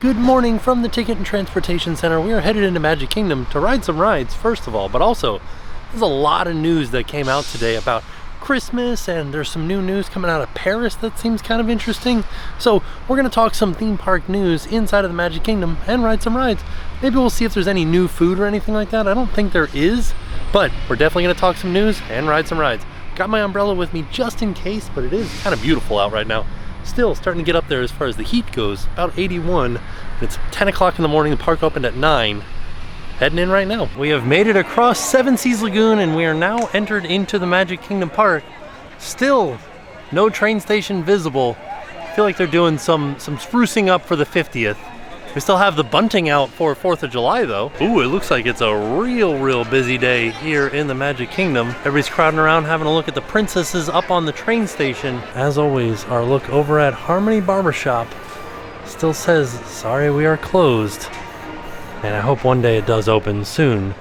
Good morning from the Ticket and Transportation Center. We are headed into Magic Kingdom to ride some rides, first of all, but also there's a lot of news that came out today about Christmas, and there's some new news coming out of Paris that seems kind of interesting. So we're going to talk some theme park news inside of the Magic Kingdom and ride some rides. Maybe we'll see if there's any new food or anything like that. I don't think there is, but we're definitely going to talk some news and ride some rides. Got my umbrella with me just in case, but it is kind of beautiful out right now. Still starting to get up there as far as the heat goes, about 81. It's 10 o'clock in the morning, the park opened at 9. Heading in right now. We have made it across Seven Seas Lagoon and we are now entered into the Magic Kingdom Park. Still no train station visible. I feel like they're doing some sprucing up for the 50th. We still have the bunting out for 4th of July though. Ooh, it looks like it's a real busy day here in the Magic Kingdom. Everybody's crowding around having a look at the princesses up on the train station. As always, our look over at Harmony Barbershop still says, sorry, we are closed. And I hope one day it does open soon.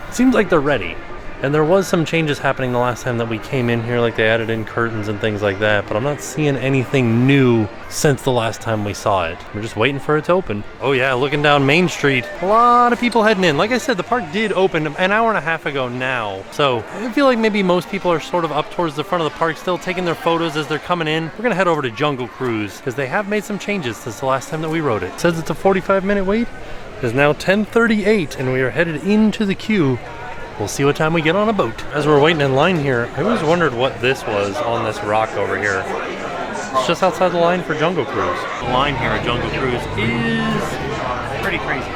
Seems like they're ready. And there was some changes happening the last time that we came in here, like they added in curtains and things like that, but I'm not seeing anything new since the last time we saw it. We're just waiting for it to open. Oh yeah, looking down Main Street, a lot of people heading in. Like I said, the park did open an hour and a half ago now. So I feel like maybe most people are sort of up towards the front of the park still taking their photos as they're coming in. We're gonna head over to Jungle Cruise because they have made some changes since the last time that we rode it. It says it's a 45-minute wait. It is now 10:38 and we are headed into the queue. We'll see what time we get on a boat. As we're waiting in line here, I always wondered what this was on this rock over here. It's just outside the line for Jungle Cruise. The line here at Jungle Cruise is pretty crazy.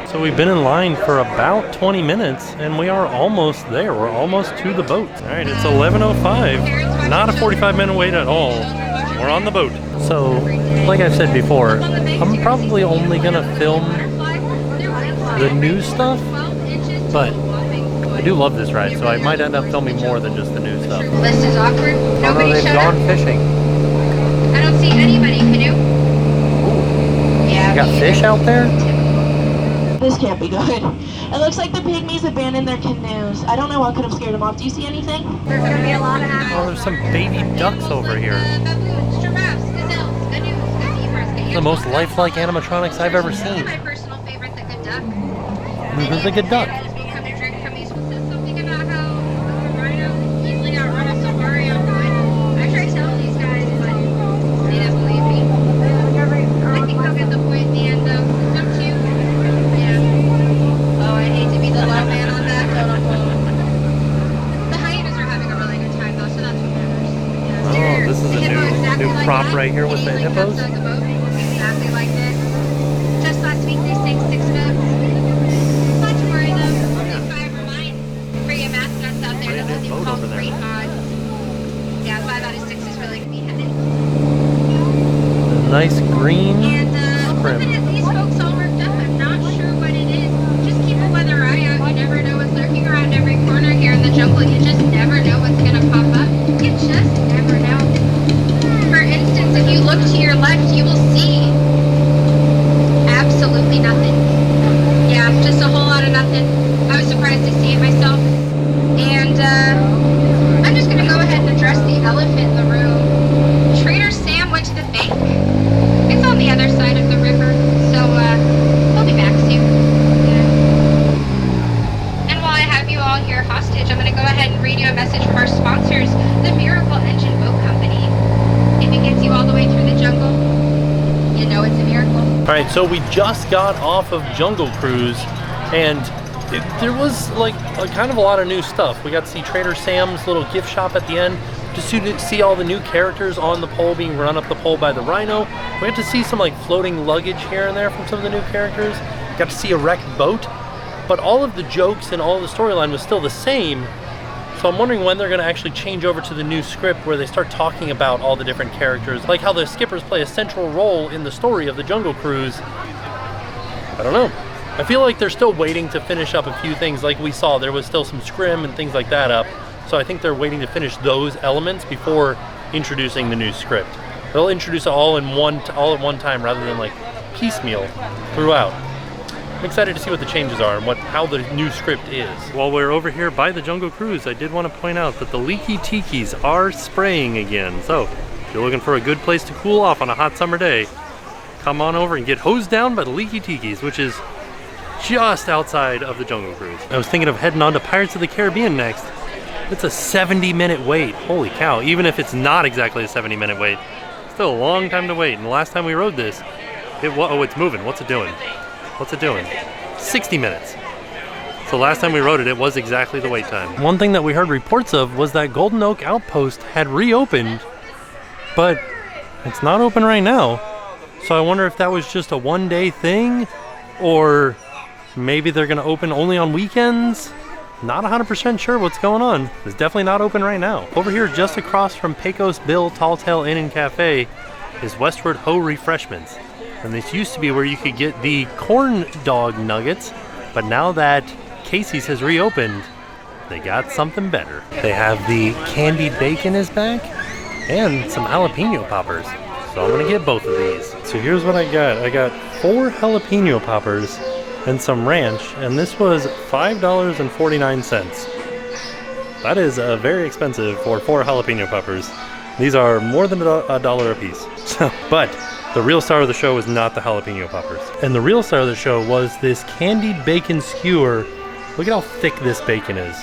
So we've been in line for about 20 minutes and we are almost there. We're almost to the boat. All right, it's 11:05. Not a 45-minute wait at all. We're on the boat. So, like I've said before, I'm probably only gonna film the new stuff, but I do love this ride, so I might end up filming more than just the new stuff. List is awkward. Nobody they've showed gone up. fishing. I don't see anybody. Can you? Yeah. You got fish out there? This can't be good. It looks like the pygmies abandoned their canoes. I don't know what could have scared them off. Do you see anything? There's gonna be a lot of action. Oh, there's some baby ducks over here. Baboons, giraffes, gazelles, gnu, The most lifelike animatronics I've ever seen. My personal favorite, the good duck. Who's the good duck? Come to drink from these. Says something about how a rhino easily outrun a safari on foot. I tried telling these guys, but they didn't believe me. I think they'll get the point at the end of them too. Yeah. Oh, I hate to be the loud man on that, quote unquote. The hyenas are having a really good time though, so that's what matters. Yeah. Oh, this is a new prop right here with the hippos. Exactly like this. Just last week they sang 6 notes. Not to worry though. Only 5 remind for your mascots out there. That's what they call great odds. Yeah, 5 out of 6 is really gonna be headed. Nice green And looking at these folks all worked up, I'm not sure what it is. Just keep a weather eye out. You never know what's lurking around every corner here in the jungle. You just never know what's gonna pop up. You just never know. For instance, if you look to your left, you will see absolutely nothing. Yeah, just a whole lot of nothing. I was surprised to see it myself. And I'm just gonna go ahead and address the elephant in the room. Trader Sam went to the bank. It's on the other side of the river, so he'll be back soon. Yeah. And while I have you all here hostage, I'm gonna go ahead and read you a message from our sponsors, the Miracle Engine Boat Company. If it gets you all the way through the jungle, you know it's a miracle. All right, so we just got off of Jungle Cruise and there was like kind of a lot of new stuff. We got to see Trader Sam's little gift shop at the end, just to see all the new characters on the pole being run up the pole by the rhino. We got to see some like floating luggage here and there from some of the new characters. Got to see a wrecked boat, but all of the jokes and all of the storyline was still the same. So I'm wondering when they're going to actually change over to the new script where they start talking about all the different characters, like how the skippers play a central role in the story of the Jungle Cruise. I don't know. I feel like they're still waiting to finish up a few things. Like we saw, there was still some scrim and things like that up. So I think they're waiting to finish those elements before introducing the new script. They'll introduce it all at one time rather than like piecemeal throughout. I'm excited to see what the changes are and how the new script is. While we're over here by the Jungle Cruise, I did want to point out that the leaky tikis are spraying again. So if you're looking for a good place to cool off on a hot summer day, come on over and get hosed down by the Leaky Tikis, which is just outside of the Jungle Cruise. I was thinking of heading on to Pirates of the Caribbean next. It's a 70-minute wait. Holy cow, even if it's not exactly a 70-minute wait, still a long time to wait. And the last time we rode this, it's moving. What's it doing? What's it doing? 60 minutes. So last time we rode it, it was exactly the wait time. One thing that we heard reports of was that Golden Oak Outpost had reopened, but it's not open right now. So I wonder if that was just a one-day thing, or maybe they're gonna open only on weekends. Not 100% sure what's going on. It's definitely not open right now. Over here, just across from Pecos Bill Tall Tale Inn and Cafe, is Westward Ho Refreshments. And this used to be where you could get the corn dog nuggets, but now that Casey's has reopened, they got something better. They have the candied bacon is back, and some jalapeno poppers. So I'm gonna get both of these. So here's what I got. I got 4 jalapeno poppers and some ranch, and this was $5.49. That is very expensive for 4 jalapeno peppers. These are more than $1 a piece. But the real star of the show was not the jalapeno poppers. And the real star of the show was this candied bacon skewer. Look at how thick this bacon is.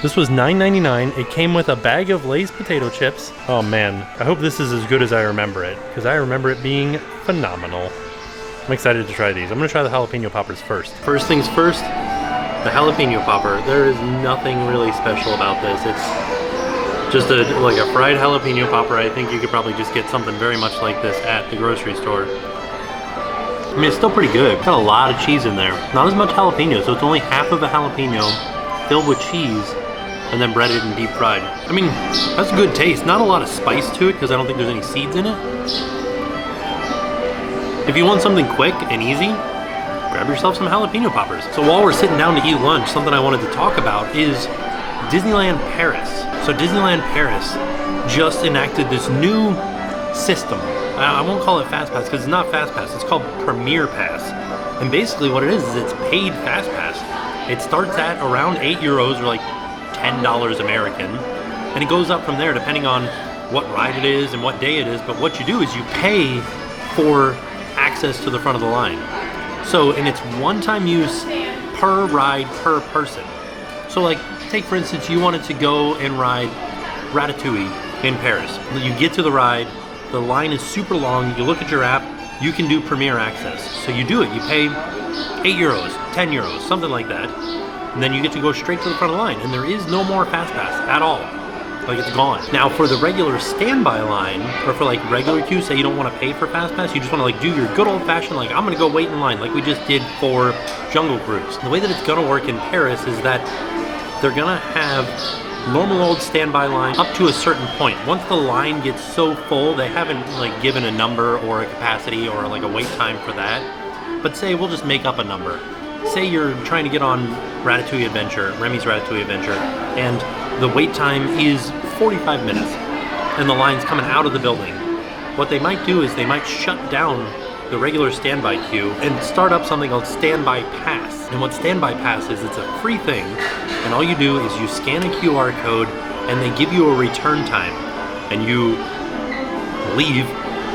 This was $9.99. It came with a bag of Lay's potato chips. Oh man, I hope this is as good as I remember it, because I remember it being phenomenal. I'm excited to try these. I'm gonna try the jalapeno poppers first. First things first, the jalapeno popper. There is nothing really special about this. It's just like a fried jalapeno popper. I think you could probably just get something very much like this at the grocery store. I mean, it's still pretty good. Got a lot of cheese in there. Not as much jalapeno, so it's only half of a jalapeno filled with cheese and then breaded and deep fried. I mean, that's a good taste. Not a lot of spice to it because I don't think there's any seeds in it. If you want something quick and easy, grab yourself some jalapeno poppers. So while we're sitting down to eat lunch, something I wanted to talk about is Disneyland Paris. So Disneyland Paris just enacted this new system. I won't call it Fastpass because it's not Fastpass, it's called Premier Pass. And basically what it is it's paid Fastpass. It starts at around €8 or like $10 American. And it goes up from there depending on what ride it is and what day it is. But what you do is you pay for access to the front of the line. So, and it's one-time use per ride per person. So like, take for instance, you wanted to go and ride Ratatouille in Paris. You get to the ride, the line is super long, you look at your app, you can do Premier Access. So you do it, you pay €8, €10, something like that. And then you get to go straight to the front of the line. And there is no more Fastpass at all. Like, it's gone. Now for the regular standby line, or for like regular queue, say you don't want to pay for Fastpass, you just want to like do your good old fashioned, like I'm gonna go wait in line like we just did for Jungle Cruise. The way that it's gonna work in Paris is that they're gonna have normal old standby line up to a certain point. Once the line gets so full, they haven't like given a number or a capacity or like a wait time for that. But say we'll just make up a number. Say you're trying to get on Ratatouille Adventure, Remy's Ratatouille Adventure, and the wait time is 45 minutes, and the line's coming out of the building. What they might do is they might shut down the regular standby queue and start up something called Standby Pass. And what Standby Pass is, it's a free thing, and all you do is you scan a QR code, and they give you a return time, and you leave,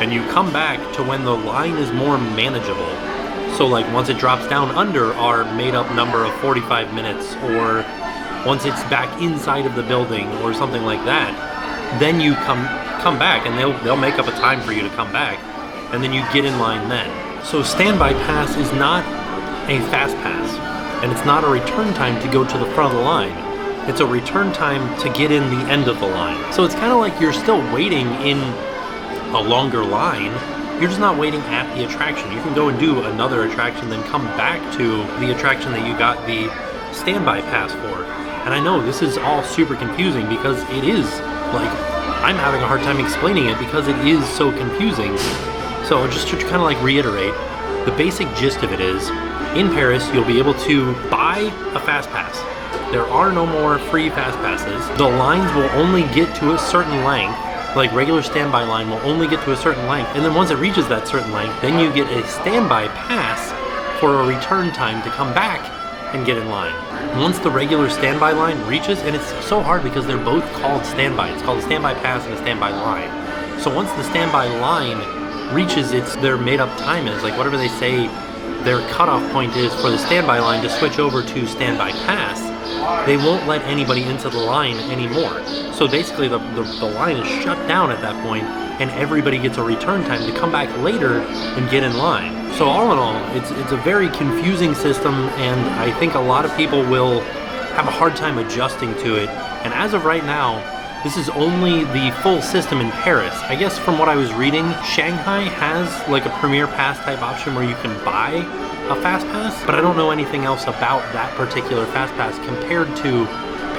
and you come back to when the line is more manageable. So like once it drops down under our made up number of 45 minutes, or once it's back inside of the building or something like that, then you come back and they'll make up a time for you to come back, and then you get in line then. So Standby Pass is not a fast pass, and it's not a return time to go to the front of the line. It's a return time to get in the end of the line. So it's kind of like you're still waiting in a longer line. You're just not waiting at the attraction. You can go and do another attraction, then come back to the attraction that you got the standby pass for. And I know this is all super confusing because it is, like, I'm having a hard time explaining it because it is so confusing. So just to kind of like reiterate, the basic gist of it is, in Paris, you'll be able to buy a fast pass. There are no more free fast passes. The lines will only get to a certain length. Like regular standby line will only get to a certain length, and then once it reaches that certain length, then you get a standby pass for a return time to come back and get in line. Once the regular standby line reaches, and it's so hard because they're both called standby. It's called a standby pass and a standby line. So once the standby line reaches their made up time is, like whatever they say their cutoff point is for the standby line to switch over to standby pass, they won't let anybody into the line anymore. So basically the line is shut down at that point, and everybody gets a return time to come back later and get in line. So all in all, it's a very confusing system, and I think a lot of people will have a hard time adjusting to it. And as of right now, this is only the full system in Paris. I guess from what I was reading, Shanghai has like a Premier Pass type option where you can buy a Fastpass, but I don't know anything else about that particular Fastpass compared to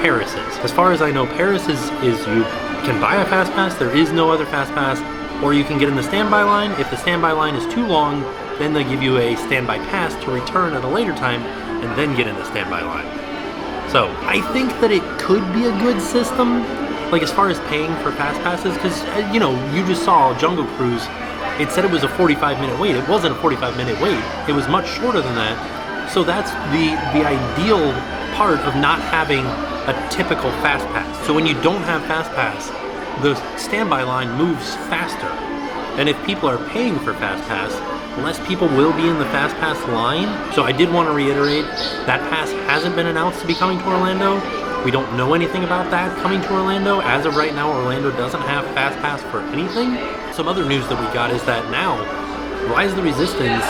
Paris's. As far as I know, Paris's is you can buy a Fastpass, there is no other Fastpass, or you can get in the standby line. If the standby line is too long, then they give you a standby pass to return at a later time and then get in the standby line. So I think that it could be a good system, like as far as paying for fast passes, because you know, you just saw Jungle Cruise, it said it was a 45-minute wait. It wasn't a 45-minute wait, it was much shorter than that. So that's the ideal part of not having a typical fast pass. So when you don't have fast pass, the standby line moves faster. And if people are paying for fast pass, less people will be in the fast pass line. So I did want to reiterate, that pass hasn't been announced to be coming to Orlando. We don't know anything about that coming to Orlando. As of right now, Orlando doesn't have fast pass for anything. Some other news that we got is that now, Rise of the Resistance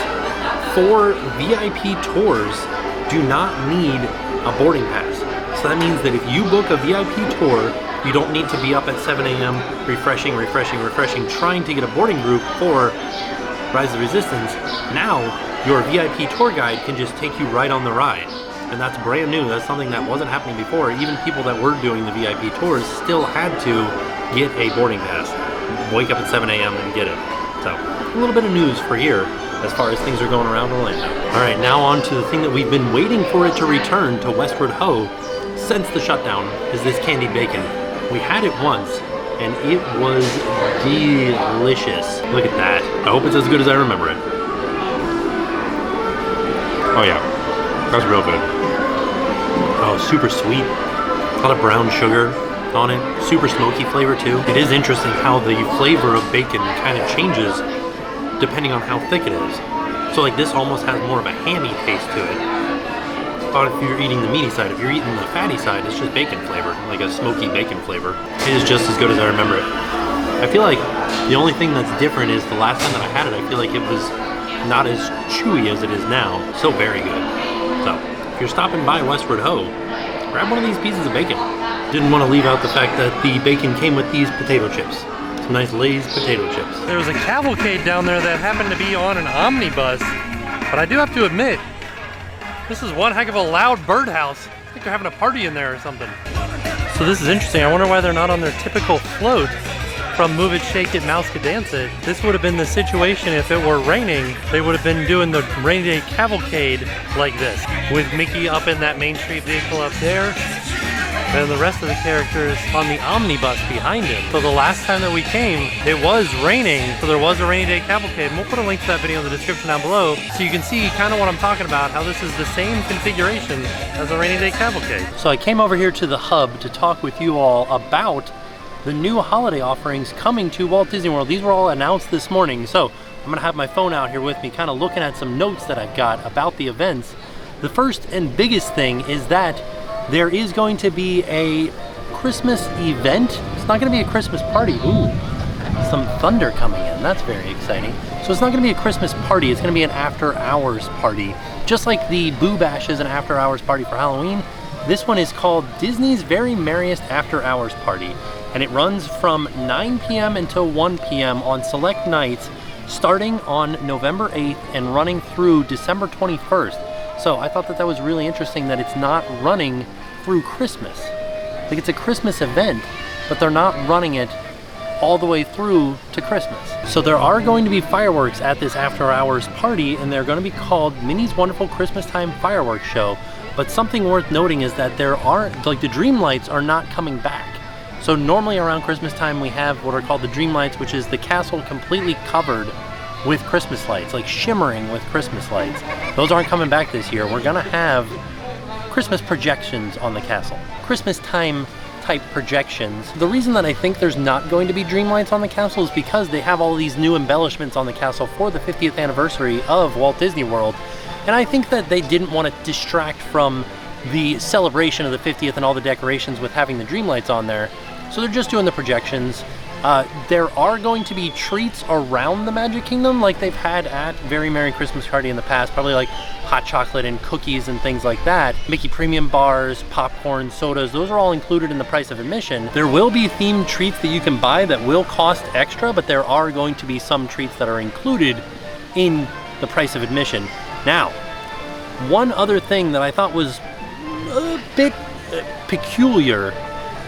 for VIP tours do not need a boarding pass. So that means that if you book a VIP tour, you don't need to be up at 7 a.m. refreshing, trying to get a boarding group for Rise of the Resistance. Now, your VIP tour guide can just take you right on the ride. And that's brand new. That's something that wasn't happening before. Even people that were doing the VIP tours still had to get a boarding pass. Wake up at 7 a.m. and get it. So, a little bit of news for here as far as things are going around Orlando. All right, now on to the thing that we've been waiting for it to return to Westward Ho since the shutdown, is this candied bacon. We had it once, and it was delicious. Look at that. I hope it's as good as I remember it. Oh yeah, that's real good. Oh, super sweet. A lot of brown sugar on it. Super smoky flavor too. It is interesting how the flavor of bacon kind of changes depending on how thick it is. So like this almost has more of a hammy taste to it. But if you're eating the meaty side, if you're eating the fatty side, it's just bacon flavor, like a smoky bacon flavor. It is just as good as I remember it. I feel like the only thing that's different is the last time that I had it, I feel like it was not as chewy as it is now. Still very good. So, if you're stopping by Westward Ho, grab one of these pieces of bacon. Didn't want to leave out the fact that the bacon came with these potato chips. Some nice Lay's potato chips. There was a cavalcade down there that happened to be on an omnibus, but I do have to admit, this is one heck of a loud birdhouse. I think they're having a party in there or something. So this is interesting. I wonder why they're not on their typical float from Move It, Shake It, Mouse Could Dance It. This would have been the situation if it were raining. They would have been doing the rainy day cavalcade like this, with Mickey up in that Main Street vehicle up there, and the rest of the characters on the omnibus behind him. So the last time that we came, it was raining, so there was a rainy day cavalcade. And we'll put a link to that video in the description down below so you can see kind of what I'm talking about, how this is the same configuration as a rainy day cavalcade. So I came over here to the hub to talk with you all about the new holiday offerings coming to Walt Disney World. These were all announced this morning, so I'm gonna have my phone out here with me, kind of looking at some notes that I've got about the events. The first and biggest thing is that there is going to be a Christmas event. It's not going to be a Christmas party. Ooh, some thunder coming in. That's very exciting. So it's not going to be a Christmas party. It's going to be an after-hours party. Just like the Boo Bash is an after-hours party for Halloween, this one is called Disney's Very Merriest After-Hours Party. And it runs from 9 p.m. until 1 p.m. on select nights, starting on November 8th and running through December 21st. So I thought that that was really interesting that it's not running through Christmas. Like it's a Christmas event, but they're not running it all the way through to Christmas. So there are going to be fireworks at this after hours party, and they're going to be called Minnie's Wonderful Christmas Time Fireworks Show. But something worth noting is that there aren't, like the dream lights are not coming back. So normally around Christmas time we have what are called the dream lights, which is the castle completely covered with Christmas lights, like shimmering with Christmas lights. Those aren't coming back this year. We're gonna have Christmas projections on the castle. Christmas time type projections. The reason that I think there's not going to be dreamlights on the castle is because they have all these new embellishments on the castle for the 50th anniversary of Walt Disney World. And I think that they didn't want to distract from the celebration of the 50th and all the decorations with having the dreamlights on there. So they're just doing the projections. There are going to be treats around the Magic Kingdom like they've had at Very Merry Christmas Party in the past, probably like hot chocolate and cookies and things like that. Mickey Premium bars, popcorn, sodas, those are all included in the price of admission. There will be themed treats that you can buy that will cost extra, but there are going to be some treats that are included in the price of admission. Now, one other thing that I thought was a bit peculiar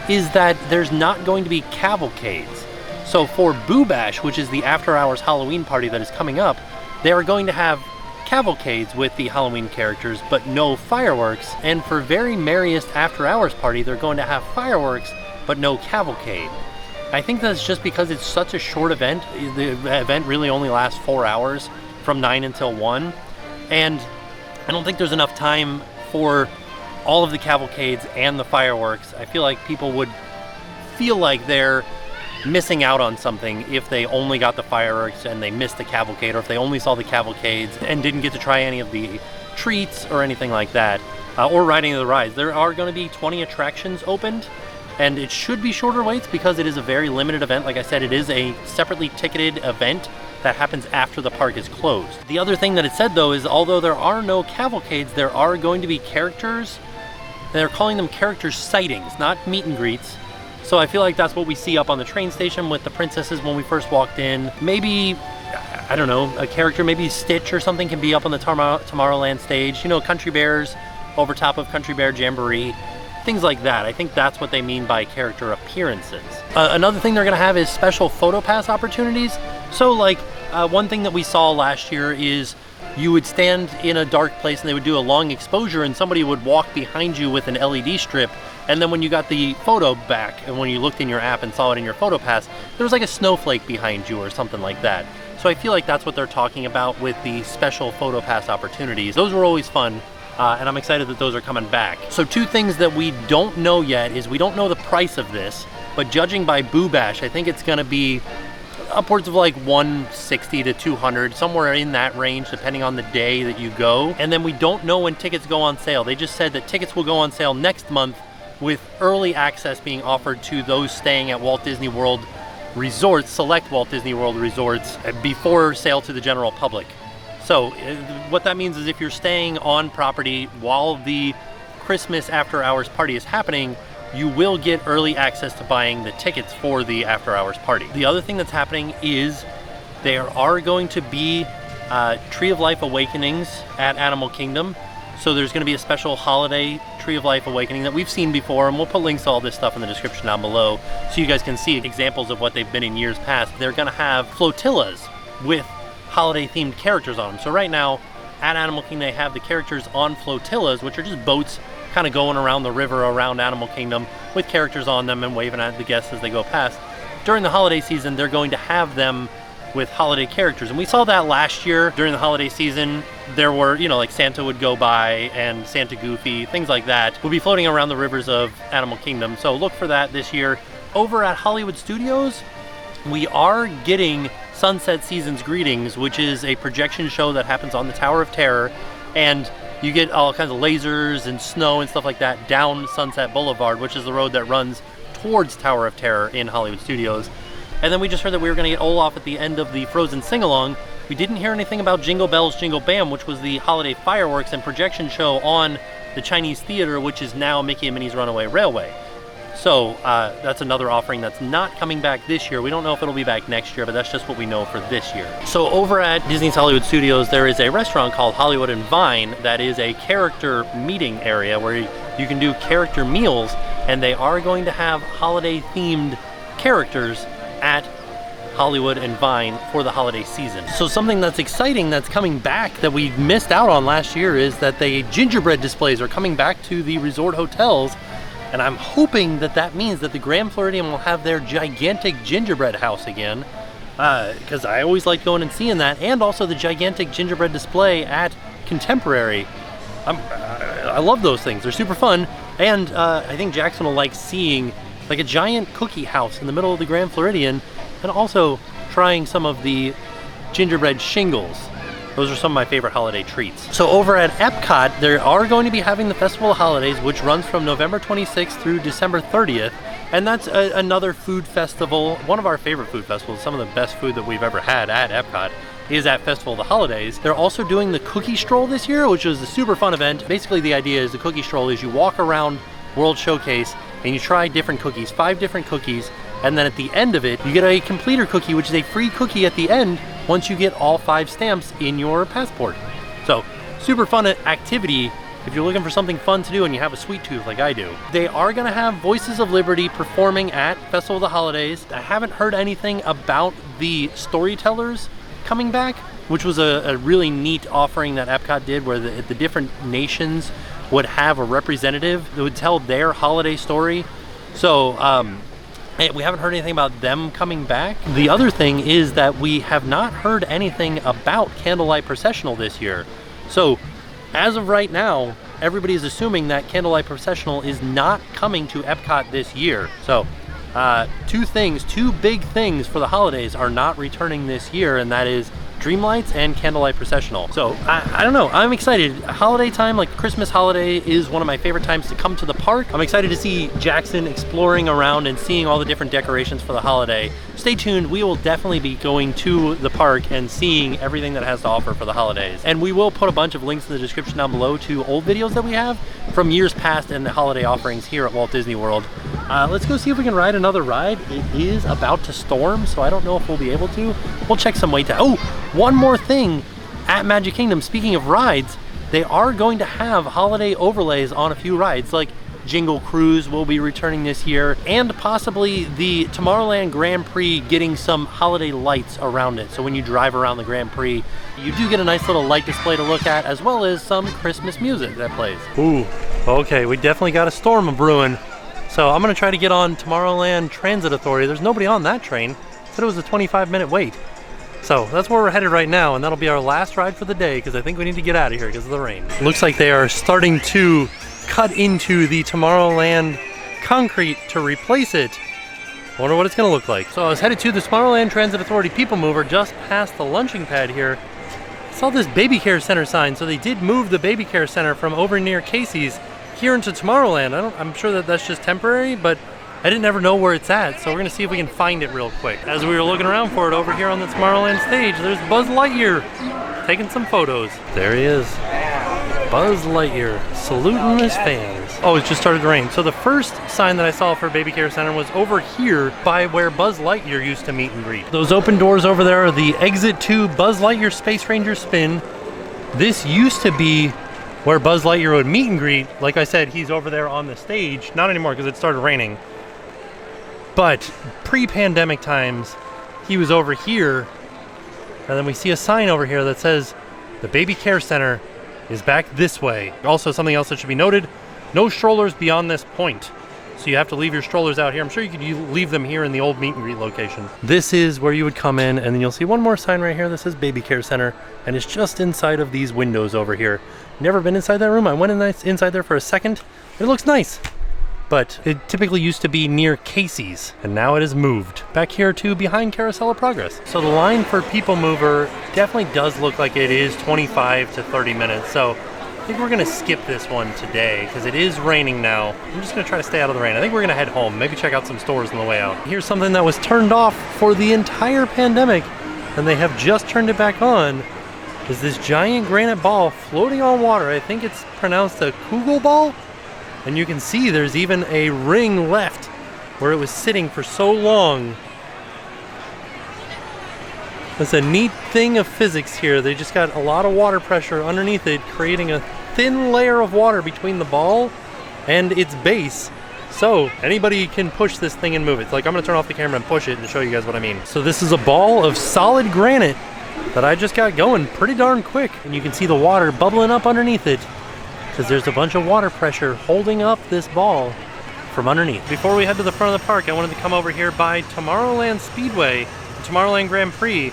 is that there's not going to be cavalcades. So for Boo Bash, which is the after-hours Halloween party that is coming up, they are going to have cavalcades with the Halloween characters, but no fireworks. And for Very Merriest after-hours party, they're going to have fireworks, but no cavalcade. I think that's just because it's such a short event. The event really only lasts 4 hours, from 9 until 1. And I don't think there's enough time for all of the cavalcades and the fireworks. I feel like people would feel like they're missing out on something if they only got the fireworks and they missed the cavalcade, or if they only saw the cavalcades and didn't get to try any of the treats or anything like that, or riding the rides. There are going to be 20 attractions opened, and it should be shorter waits because it is a very limited event. Like I said, it is a separately ticketed event that happens after the park is closed. The other thing that it said though is, although there are no cavalcades, there are going to be characters. They're calling them character sightings, not meet and greets. So I feel like that's what we see up on the train station with the princesses when we first walked in. Maybe, I don't know, a character, maybe Stitch or something can be up on the Tomorrowland stage. You know, Country Bears over top of Country Bear Jamboree. Things like that. I think that's what they mean by character appearances. Another thing they're gonna have is special PhotoPass opportunities. So like, one thing that we saw last year is you would stand in a dark place and they would do a long exposure and somebody would walk behind you with an LED strip, and then when you got the photo back and when you looked in your app and saw it in your PhotoPass, there was like a snowflake behind you or something like that. So I feel like that's what they're talking about with the special PhotoPass opportunities. Those were always fun. And I'm excited that those are coming back. So two things that we don't know yet is we don't know the price of this, but judging by Boo Bash, I think it's gonna be upwards of like $160 to $200, somewhere in that range, depending on the day that you go. And then we don't know when tickets go on sale. They just said that tickets will go on sale next month, with early access being offered to those staying at Walt Disney World resorts, select Walt Disney World resorts, before sale to the general public. So what that means is if you're staying on property while the Christmas after hours party is happening, you will get early access to buying the tickets for the after hours party. The other thing that's happening is there are going to be Tree of Life awakenings at Animal Kingdom. So there's going to be a special holiday Tree of Life awakening that we've seen before, and we'll put links to all this stuff in the description down below so you guys can see examples of what they've been in years past. They're going to have flotillas with holiday themed characters on them. So right now at Animal Kingdom they have the characters on flotillas, which are just boats kind of going around the river around Animal Kingdom with characters on them and waving at the guests as they go past. During the holiday season, they're going to have them with holiday characters. And we saw that last year during the holiday season. There were, you know, like Santa would go by and Santa Goofy, things like that, will be floating around the rivers of Animal Kingdom. So look for that this year. Over at Hollywood Studios, we are getting Sunset Seasons Greetings, which is a projection show that happens on the Tower of Terror. And you get all kinds of lasers and snow and stuff like that down Sunset Boulevard, which is the road that runs towards Tower of Terror in Hollywood Studios. And then we just heard that we were going to get Olaf at the end of the Frozen sing-along. We didn't hear anything about Jingle Bells Jingle Bam, which was the holiday fireworks and projection show on the Chinese Theater, which is now Mickey and Minnie's Runaway Railway. So that's another offering that's not coming back this year. We don't know if it'll be back next year, but that's just what we know for this year. So over at Disney's Hollywood Studios, there is a restaurant called Hollywood and Vine that is a character meeting area where you can do character meals, and they are going to have holiday themed characters at Hollywood and Vine for the holiday season. So something that's exciting that's coming back that we missed out on last year is that the gingerbread displays are coming back to the resort hotels. And I'm hoping that that means that the Grand Floridian will have their gigantic gingerbread house again, because I always like going and seeing that, and also the gigantic gingerbread display at Contemporary. I love those things. They're super fun, and I think Jackson will like seeing like a giant cookie house in the middle of the Grand Floridian, and also trying some of the gingerbread shingles. Those are some of my favorite holiday treats. So over at Epcot, they are going to be having the Festival of Holidays, which runs from November 26th through December 30th. And that's another food festival, one of our favorite food festivals. Some of the best food that we've ever had at Epcot is at Festival of the Holidays. They're also doing the Cookie Stroll this year, which is a super fun event. Basically, the idea is the Cookie Stroll is you walk around World Showcase and you try different cookies, 5 different cookies, and then at the end of it, you get a completer cookie, which is a free cookie at the end once you get all 5 stamps in your passport. So, super fun activity if you're looking for something fun to do and you have a sweet tooth like I do. They are gonna have Voices of Liberty performing at Festival of the Holidays. I haven't heard anything about the storytellers coming back, which was a really neat offering that Epcot did, where the different nations would have a representative that would tell their holiday story. So, we haven't heard anything about them coming back. The other thing is that we have not heard anything about Candlelight Processional this year. So, as of right now, everybody is assuming that Candlelight Processional is not coming to Epcot this year. So, two big things for the holidays are not returning this year, and that is Dreamlights and Candlelight Processional. So I don't know, I'm excited. Holiday time, like Christmas holiday, is one of my favorite times to come to the park. I'm excited to see Jackson exploring around and seeing all the different decorations for the holiday. Stay tuned, we will definitely be going to the park and seeing everything that it has to offer for the holidays. And we will put a bunch of links in the description down below to old videos that we have from years past and the holiday offerings here at Walt Disney World. Let's go see if we can ride another ride. It is about to storm, so I don't know if we'll be able to. We'll check some wait time. Oh, one more thing at Magic Kingdom, speaking of rides, they are going to have holiday overlays on a few rides, like Jingle Cruise will be returning this year, and possibly the Tomorrowland Grand Prix getting some holiday lights around it. So when you drive around the Grand Prix, you do get a nice little light display to look at, as well as some Christmas music that plays. Ooh, okay, we definitely got a storm a brewing. So I'm gonna try to get on Tomorrowland Transit Authority. There's nobody on that train. Said it was a 25-minute wait. So that's where we're headed right now, and that'll be our last ride for the day because I think we need to get out of here because of the rain. Looks like they are starting to cut into the Tomorrowland concrete to replace it. I wonder what it's gonna look like. So I was headed to the Tomorrowland Transit Authority People Mover just past the lunching pad here. I saw this Baby Care Center sign, so they did move the Baby Care Center from over near Casey's here into Tomorrowland. I'm sure that that's just temporary, but I didn't ever know where it's at, so we're gonna see if we can find it real quick. As we were looking around for it over here on the Tomorrowland stage, there's Buzz Lightyear taking some photos. There he is, Buzz Lightyear, saluting his fans. Oh, it just started to rain. So the first sign that I saw for Baby Care Center was over here by where Buzz Lightyear used to meet and greet. Those open doors over there are the exit to Buzz Lightyear Space Ranger Spin. This used to be where Buzz Lightyear would meet and greet. Like I said, he's over there on the stage. Not anymore because it started raining. But pre-pandemic times, he was over here. And then we see a sign over here that says, the Baby Care Center is back this way. Also, something else that should be noted, no strollers beyond this point. So you have to leave your strollers out here. I'm sure you could leave them here in the old meet and greet location. This is where you would come in, and then you'll see one more sign right here that says Baby Care Center, and it's just inside of these windows over here. Never been inside that room. I went inside there for a second. It looks nice, but it typically used to be near Casey's, and now it has moved back here to behind Carousel of Progress. So the line for People Mover definitely does look like it is 25 to 30 minutes. So I think we're gonna skip this one today because it is raining now. I'm just gonna try to stay out of the rain. I think we're gonna head home, maybe check out some stores on the way out. Here's something that was turned off for the entire pandemic, and they have just turned it back on. Is this giant granite ball floating on water. I think it's pronounced a Kugel ball. And you can see there's even a ring left where it was sitting for so long. That's a neat thing of physics here. They just got a lot of water pressure underneath it, creating a thin layer of water between the ball and its base. So anybody can push this thing and move it. Like, I'm gonna turn off the camera and push it and show you guys what I mean. So this is a ball of solid granite that I just got going pretty darn quick. And you can see the water bubbling up underneath it because there's a bunch of water pressure holding up this ball from underneath. Before we head to the front of the park, I wanted to come over here by Tomorrowland Speedway, Tomorrowland Grand Prix,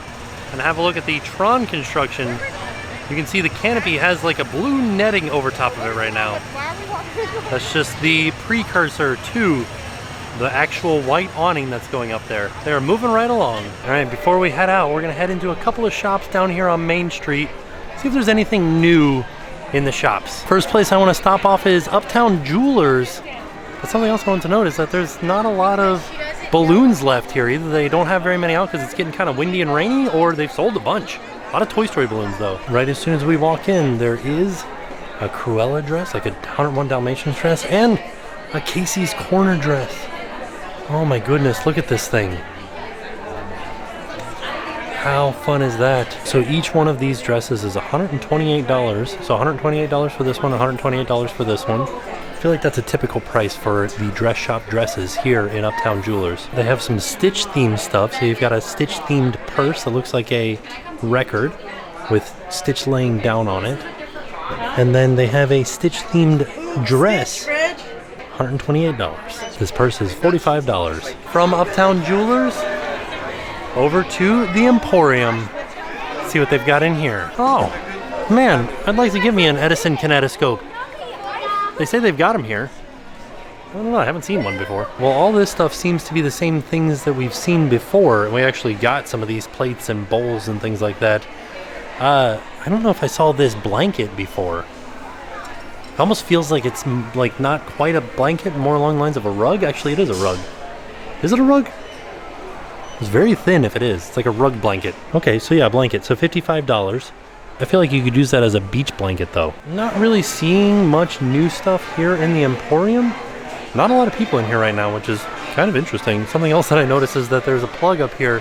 and have a look at the Tron construction. You can see the canopy has like a blue netting over top of it right now. That's just the precursor to the actual white awning that's going up there. They're moving right along. All right, before we head out, we're gonna head into a couple of shops down here on Main Street, see if there's anything new in the shops. First place I wanna stop off is Uptown Jewelers. But something else I want to note is that there's not a lot of balloons left here. Either they don't have very many out because it's getting kind of windy and rainy, or they've sold a bunch. A lot of Toy Story balloons though. Right as soon as we walk in, there is a Cruella dress, like a 101 Dalmatians dress, and a Casey's Corner dress. Oh my goodness, look at this thing. How fun is that? So each one of these dresses is $128. So $128 for this one, $128 for this one. I feel like that's a typical price for the dress shop dresses here in Uptown Jewelers. They have some Stitch themed stuff. So you've got a Stitch themed purse that looks like a record with Stitch laying down on it. And then they have a Stitch themed dress, $128. This purse is $45. From Uptown Jewelers over to the Emporium. Let's see what they've got in here. Oh man, I'd like to give me an Edison kinetoscope. They say they've got them here. I don't know, I haven't seen one before. Well, all this stuff seems to be the same things that we've seen before. And we actually got some of these plates and bowls and things like that. I don't know if I saw this blanket before. It almost feels like it's like not quite a blanket, more along the lines of a rug. Actually, it is a rug. Is it a rug? It's very thin if it is. It's like a rug blanket. Okay, so yeah, blanket. So $55. I feel like you could use that as a beach blanket though. Not really seeing much new stuff here in the Emporium. Not a lot of people in here right now, which is kind of interesting. Something else that I noticed is that there's a plug up here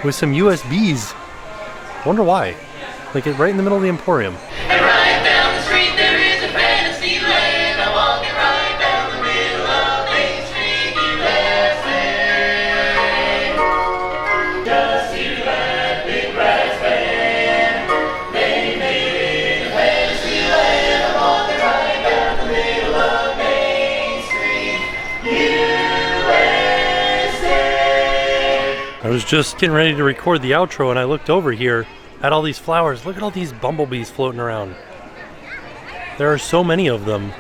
with some USBs. Wonder why. Like it right in the middle of the Emporium. And right down the street there is a fantasy land. I'm walking right down the middle of Main Street, USA. Just hear that big brass band. They made a fantasy land. I'm walking right down the middle of Main Street, USA. I was just getting ready to record the outro and I looked over here at all these flowers. Look at all these bumblebees floating around. There are so many of them.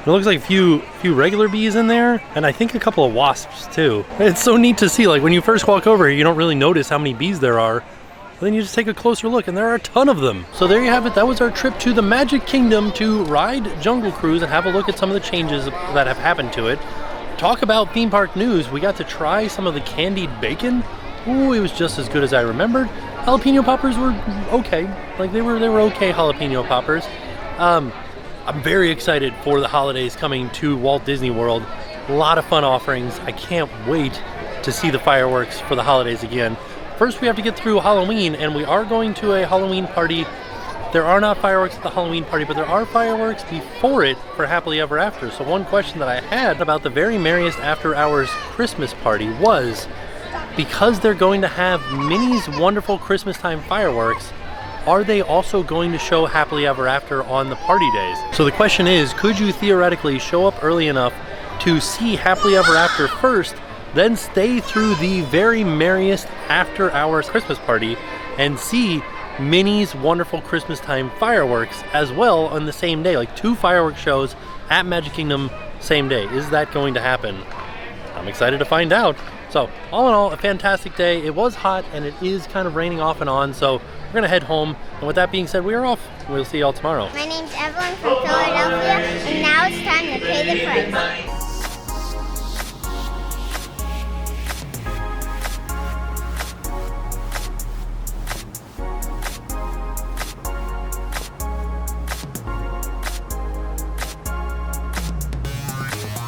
It looks like a few regular bees in there, and I think a couple of wasps too. It's so neat to see. Like when you first walk over here, you don't really notice how many bees there are. Then you just take a closer look and there are a ton of them. So there you have it. That was our trip to the Magic Kingdom to ride Jungle Cruise and have a look at some of the changes that have happened to it. Talk about theme park news. We got to try some of the candied bacon. Ooh, it was just as good as I remembered. Jalapeno poppers were okay. Like they were okay jalapeno poppers. I'm very excited for the holidays coming to Walt Disney World. A lot of fun offerings. I can't wait to see the fireworks for the holidays again. First, we have to get through Halloween, and we are going to a Halloween party. There are not fireworks at the Halloween party, but there are fireworks before it for Happily Ever After. So one question that I had about the Very Merriest After Hours Christmas party was, because they're going to have Minnie's Wonderful Christmas Time fireworks, are they also going to show Happily Ever After on the party days? So the question is, could you theoretically show up early enough to see Happily Ever After first, then stay through the Very Merriest After Hours Christmas party and see Minnie's Wonderful Christmas Time fireworks as well on the same day? Like 2 fireworks shows at Magic Kingdom same day. Is that going to happen? I'm excited to find out. So all in all, a fantastic day. It was hot and it is kind of raining off and on, so we're gonna head home. And with that being said, we are off. We'll see y'all tomorrow. My name's Evelyn from Philadelphia, and now it's time to pay the price.